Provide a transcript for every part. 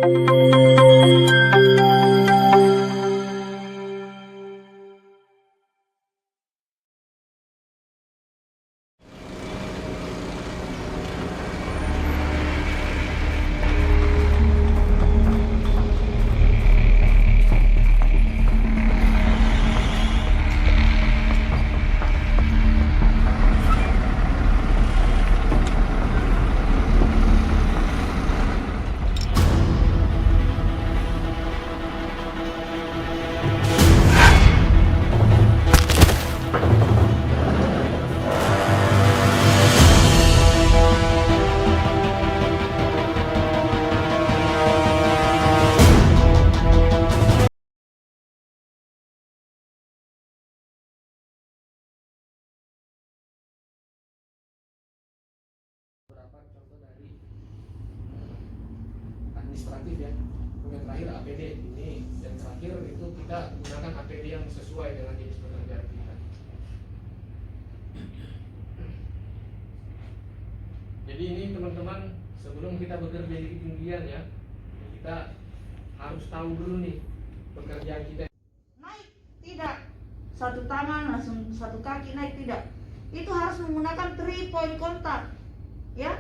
Beberapa contoh dari administratif ya. Yang terakhir APD ini, dan terakhir itu kita gunakan APD yang sesuai dengan jenis pekerjaan kita. Jadi ini teman-teman, sebelum kita bekerja di ketinggian ya, kita harus tahu dulu nih pekerjaan kita. Naik tidak satu tangan langsung satu kaki naik, tidak. Itu harus menggunakan 3 point contact ya,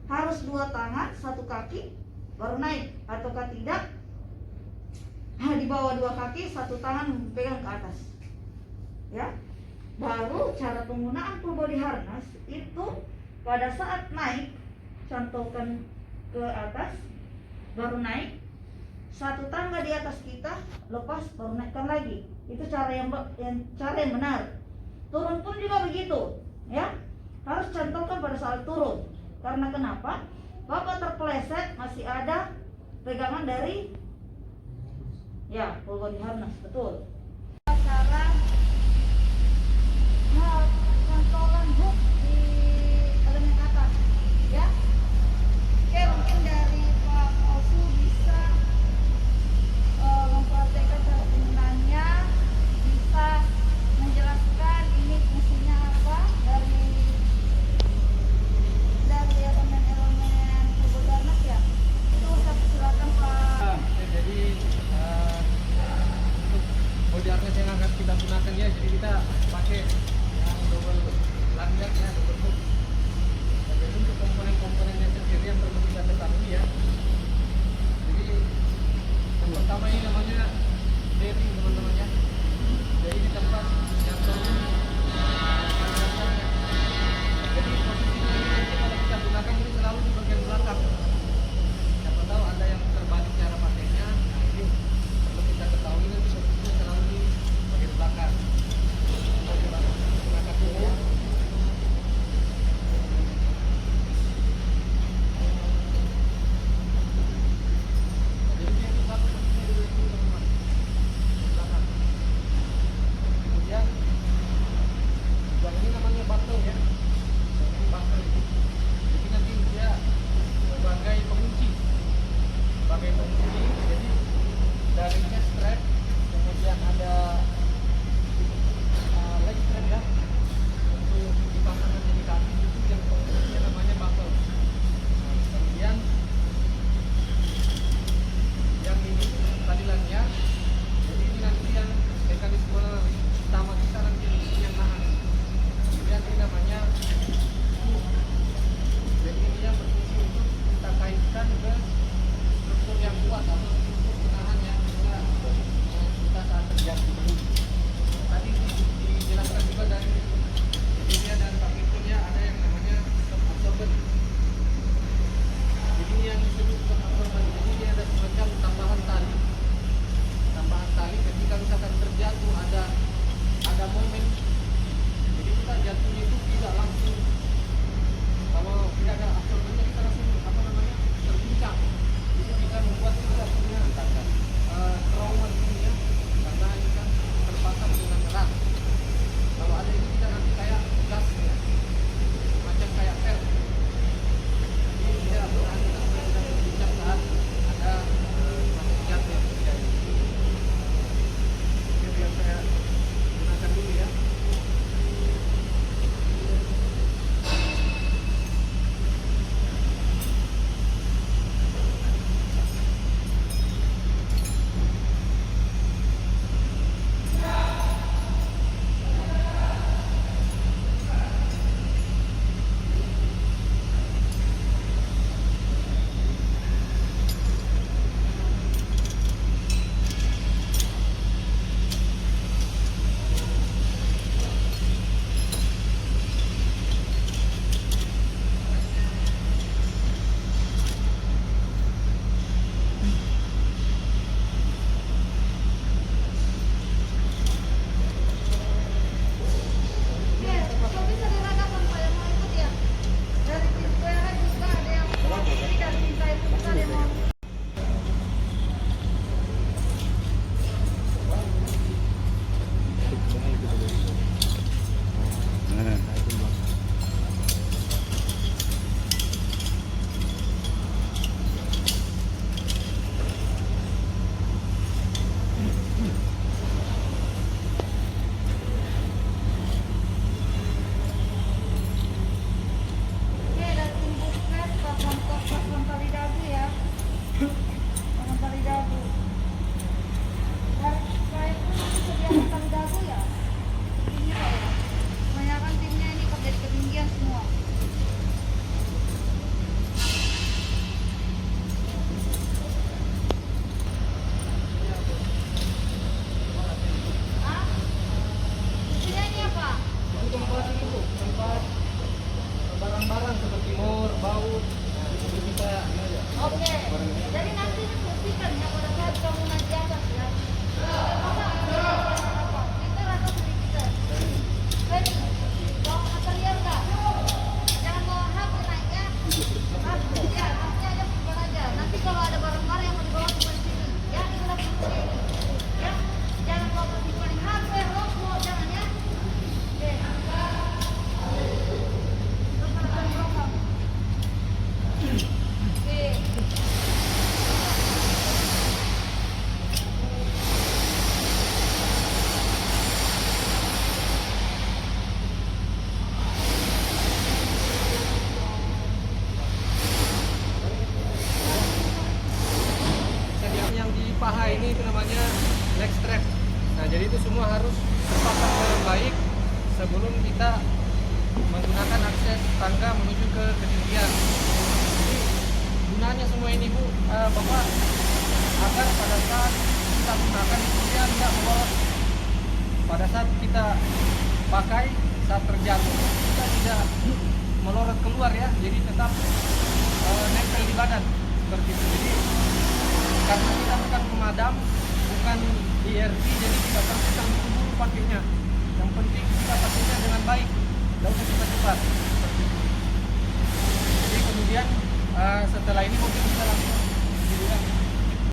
harus 2 tangan 1 kaki baru naik, ataukah tidak di bawah 2 kaki 1 tangan pegang ke atas ya. Baru cara penggunaan full body harness itu pada saat naik cantolkan ke atas baru naik, 1 tangga di atas kita lepas baru naikkan lagi. Itu cara yang benar. Turun pun juga begitu ya, harus cantolkan pada saat turun. Karena kenapa? Bapak terpeleset masih ada pegangan dari ya full body harness, betul. Cara mencantolkan hook di elemen atas ya. Oke, mungkin dari Pak Osu bisa mempraktekkan cara penggunaannya, bisa menjelaskan ini fungsinya apa dari elemen-elemen full body harness ya. Itu silakan Pak. Jadi untuk body harness yang akan kita gunakan ya, jadi kita pakai yang double lanyard ya, double hook. Jadi untuk komponen-komponennya sendiri yang perlu kita ketahui ya. Jadi yang pertama ini namanya bearing teman-teman ya. Jadi di tempat jantol jadi posisinya ini nanti kalau kita gunakan ini selalu di bagian belakang. Siapa tahu ada yang terbalik cara pakainya, nah ini perlu kita ketahui nanti posisinya selalu di bagian belakang. Gunakan dulu ya. Jadi dia itu satu posisinya dulu itu teman-teman, di belakang. Kemudian yang ini namanya buckle ya. Yang ini buckle ini. Jadi nanti dia sebagai pengunci. Sebagai pengunci, jadi daringnya strap, kemudian ada leg strap ya untuk dipasangkan di kaki, itu yang penguncinya namanya buckle. Nah, kemudian yang ini tadi lanyard. Jadi ini nanti yang mekanisme utama kita nanti ini yang nahan. Kemudian ini namanya hook. Jadi ini yang berfungsi untuk kita kaitkan ke struktur yang kuat atau struktur penahan yang kita saat terjatuh. Tadi dijelaskan juga dari dia dan Pak Irfan ada yang namanya shock absorber. Jadi ini yang disebut shock absorber. Jadi dia ada semacam tambahan tali. Tambahan tali ketika misalkan terjatuh ada momen. Jadi kita jatuhnya itu tidak langsung, kalau tidak ada absorbernya kita langsung terguncang. Itu bisa membuat kita punya trauma ini ya, karena ini kan terpasang dengan erat. Kalau ada ini kita nanti kayak gas ya. ini itu namanya leg strap. Nah, jadi itu semua harus terpasang dengan baik sebelum kita menggunakan akses tangga menuju ke ketinggian. Jadi gunanya semua ini Bu, Bapak, agar pada saat kita gunakan itu dia tidak melorot. Pada saat kita pakai, saat terjatuh kita tidak melorot keluar ya, jadi tetap nempel di badan seperti itu. Jadi karena kita bukan pemadam, bukan IRT, jadi tidak perlu terburu-buru pakainya. Yang penting kita pakainya dengan baik, tidak usah cepat-cepat seperti itu. Jadi kemudian setelah ini mungkin bisa langsung dibilang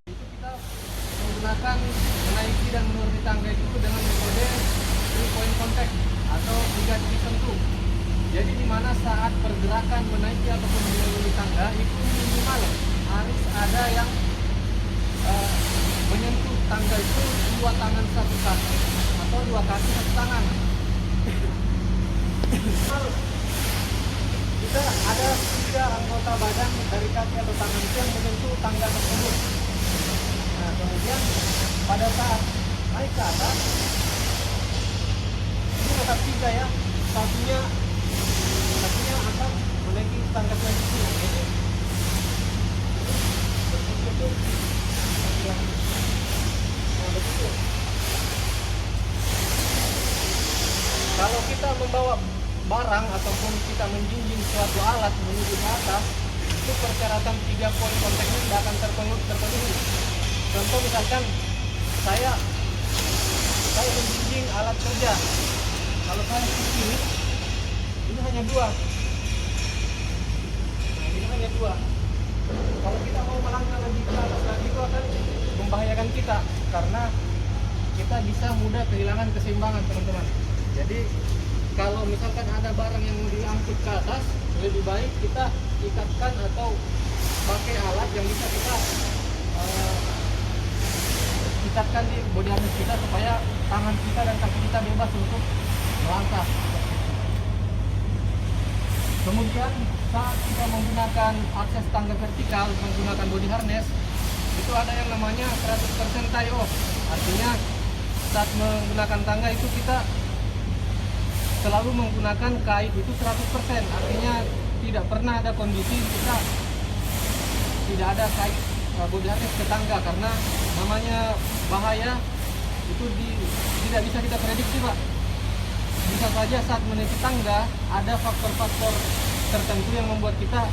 itu kita menggunakan menaiki dan menuruni tangga itu dengan metode 3 point contact atau 3 titik sentuh. Jadi di mana saat pergerakan menaiki ataupun menuruni tangga itu minimal harus ada yang menyentuh tangga itu 2 tangan 1 kaki atau 2 kaki 1 tangan. Kita ada 3 anggota badan dari kaki atau tangan itu yang menyentuh tangga tersebut. Nah, kemudian pada saat naik ke atas ini tetap 3 ya, satunya akan menaiki tangga selanjutnya. Jadi begitu. Nah, begitu. Kalau kita membawa barang ataupun kita menjunjung suatu alat menuju ke atas, itu persyaratan 3 poin kontak ini tidak akan terpenuhi. Contoh misalkan saya menjunjung alat kerja, kalau saya di sini ini hanya 2. Nah, ini hanya 2. Kalau kita mau melangkah lebih ke atas lagi itu akan membahayakan kita karena kita bisa mudah kehilangan keseimbangan, teman-teman. Jadi kalau misalkan ada barang yang mau diangkut ke atas, lebih baik kita ikatkan atau pakai alat yang bisa kita ikatkan di bodi harness kita supaya tangan kita dan kaki kita bebas untuk melangkah. Kemudian saat kita menggunakan akses tangga vertikal menggunakan bodi harness, itu ada yang namanya 100% tie off. Artinya saat menggunakan tangga itu kita selalu menggunakan kait itu 100%. Artinya tidak pernah ada kondisi kita tidak ada kait bodi harness ke tangga karena namanya bahaya itu tidak bisa kita prediksi, Pak. Bisa saja saat menaiki tangga ada faktor-faktor tertentu yang membuat kita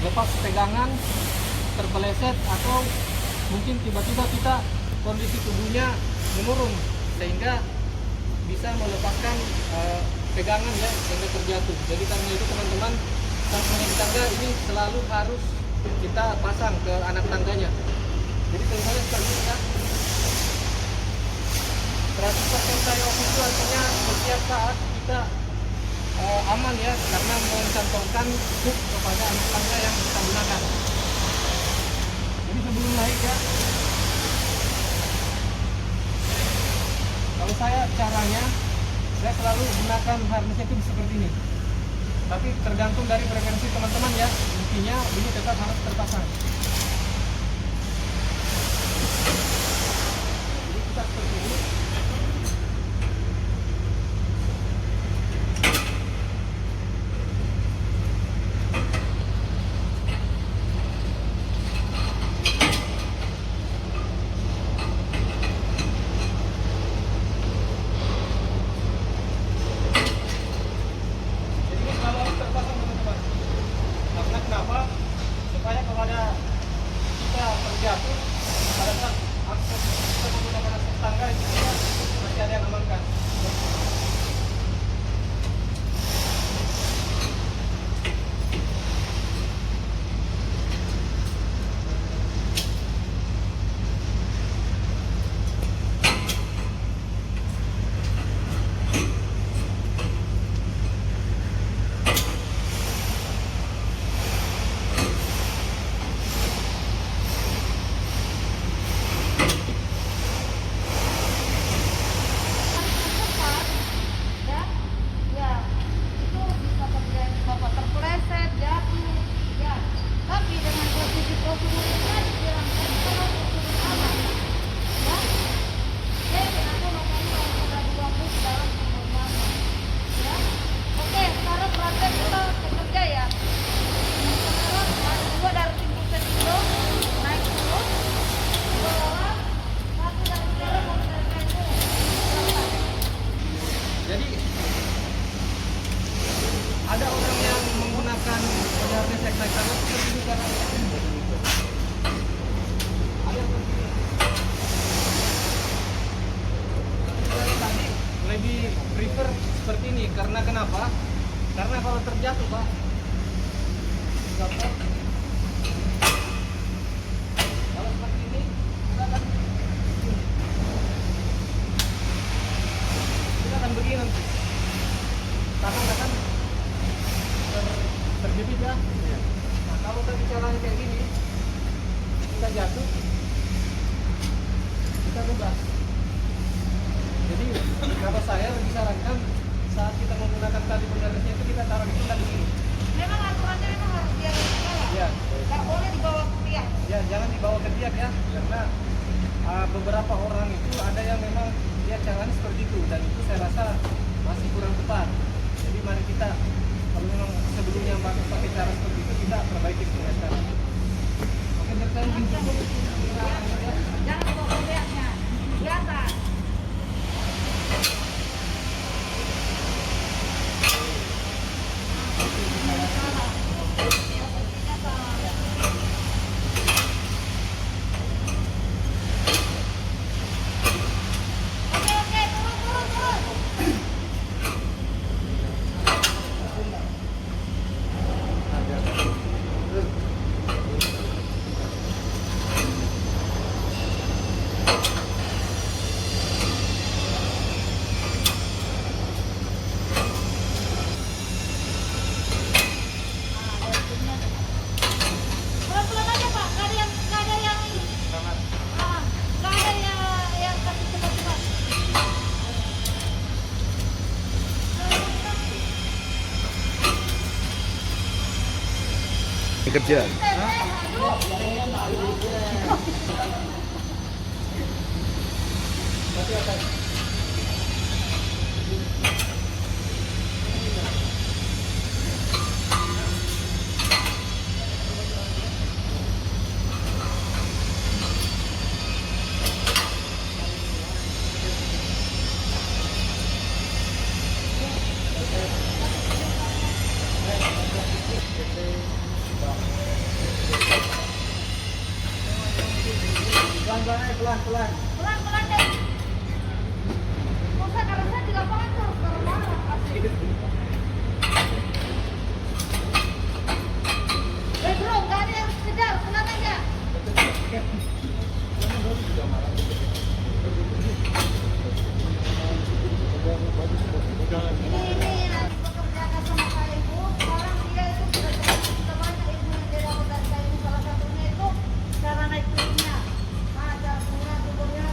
lepas pegangan, terpeleset, atau mungkin tiba-tiba kita kondisi tubuhnya menurun sehingga bisa melepaskan pegangan ya, sehingga terjatuh. Jadi karena itu teman-teman, saat menaiki tangga ini selalu harus kita pasang ke anak tangganya. Jadi misalnya seperti ini ya, 100% tie off itu artinya setiap saat kita aman ya, karena mencantolkan hook kepada anak tangga yang kita gunakan. Jadi sebelum naik ya, kalau saya caranya, saya selalu gunakan harnessnya itu seperti ini. Tapi tergantung dari preferensi teman-teman ya, intinya ini tetap harus terpasang. Jadi kita seperti ini. Terjatuh pada saat akses kita menggunakan akses tangga itu masih ada yang amankan. jatuh, kita bebas. Jadi kalau saya lebih sarankan saat kita menggunakan tali penggarisnya itu kita taruh di pundak dulu. Memang aturannya memang harus di atas kepala. Ya, Nggak boleh dibawa ke tiang. ya jangan dibawa ke tiang ya, karena beberapa orang itu ada yang memang dia caranya seperti itu dan itu saya rasa masih kurang tepat. Jadi mari kita kalau memang sebelumnya pakai cara seperti itu kita perbaiki semua sekarang. Oke, bertahan pintu. Jangan dibawa ke tiangnya. Di atas. Oke, turun. Pelan-pelan aja Pak, nggak ada yang ini. Nggak ada yang kasih cepat-cepat. Kerja. Pelan-pelan aja, pelan-pelan. Pelan-pelan deh. Masa kalau saya di lapangan tuh harus marah-marah pasti. Bro, nggak ada yang kejar, tenang aja. Ini yang bekerjakan sama saya Ibu. Sekarang dia itu sudah banyak ilmu yang dia dapat dari saya. Salah satunya itu cara naik turunnya. Cara turunnya tubuhnya.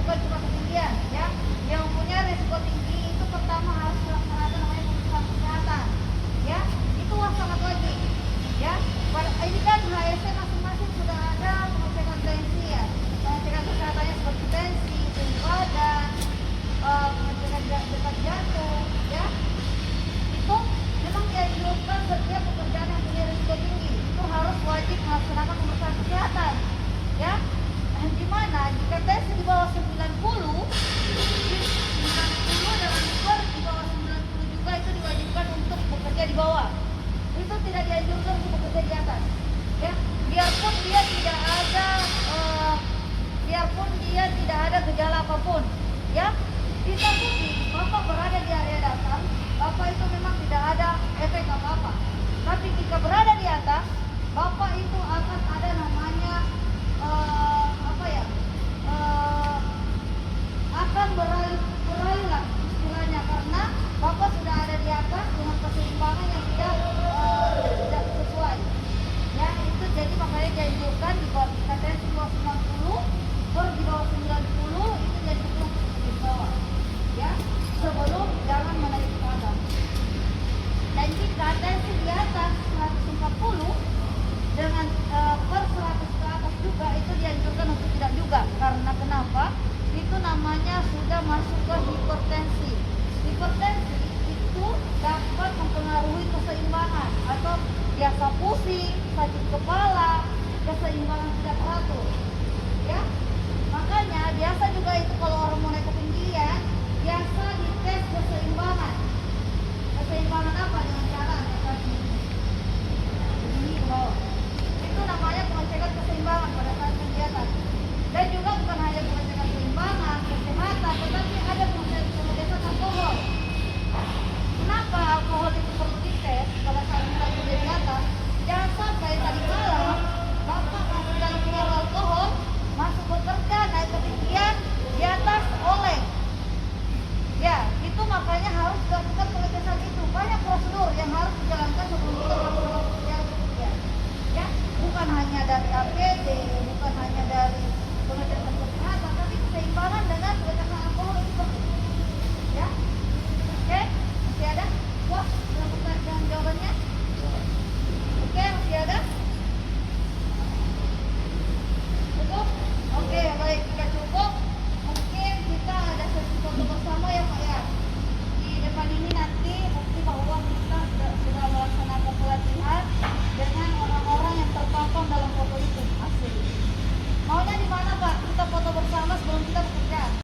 bukan cuma ketinggian ya. Yang punya risiko tinggi itu pertama harus dilaksanakan namanya pemeriksaan kesehatan ya. Itu sangat wajib ya. Ini kan HSC masing-masing sudah ada pengecekan tensi ya, pengecekan kesehatannya seperti tensi, tinggi badan, pengecekan detak jantung ya. Itu memang dianjurkan setiap pekerjaan yang punya risiko tinggi itu harus wajib melaksanakan pemeriksaan kesehatan ya. Dimana jika tensi di bawah 90 dan sugar di bawah 90 juga itu diwajibkan untuk bekerja di bawah. Itu tidak dianjurkan untuk bekerja di atas ya. Biarpun dia tidak ada gejala apapun ya. Bisa jadi Bapak berada di area dasar, Bapak itu memang tidak ada efek apa-apa. Tapi jika berada di atas, Bapak itu akan ada namanya akan beralih lah istilahnya, karena Bapak sudah ada di atas dengan keseimbangan yang tidak sesuai ya. Itu jadi makanya dianjurkan di bawah tensi di bawah 90 di bawah 90 itu dianjurkan untuk di bawah ya, sebelum jangan menaik ke atas. Dan jika tensi di atas 140 dengan per 100 ke atas juga itu dianjurkan untuk tidak juga. Karena kenapa? Itu namanya sudah masuk ke hipertensi. Hipertensi itu dapat mempengaruhi keseimbangan atau biasa pusing, sakit kepala, keseimbangan tidak teratur ya. Makanya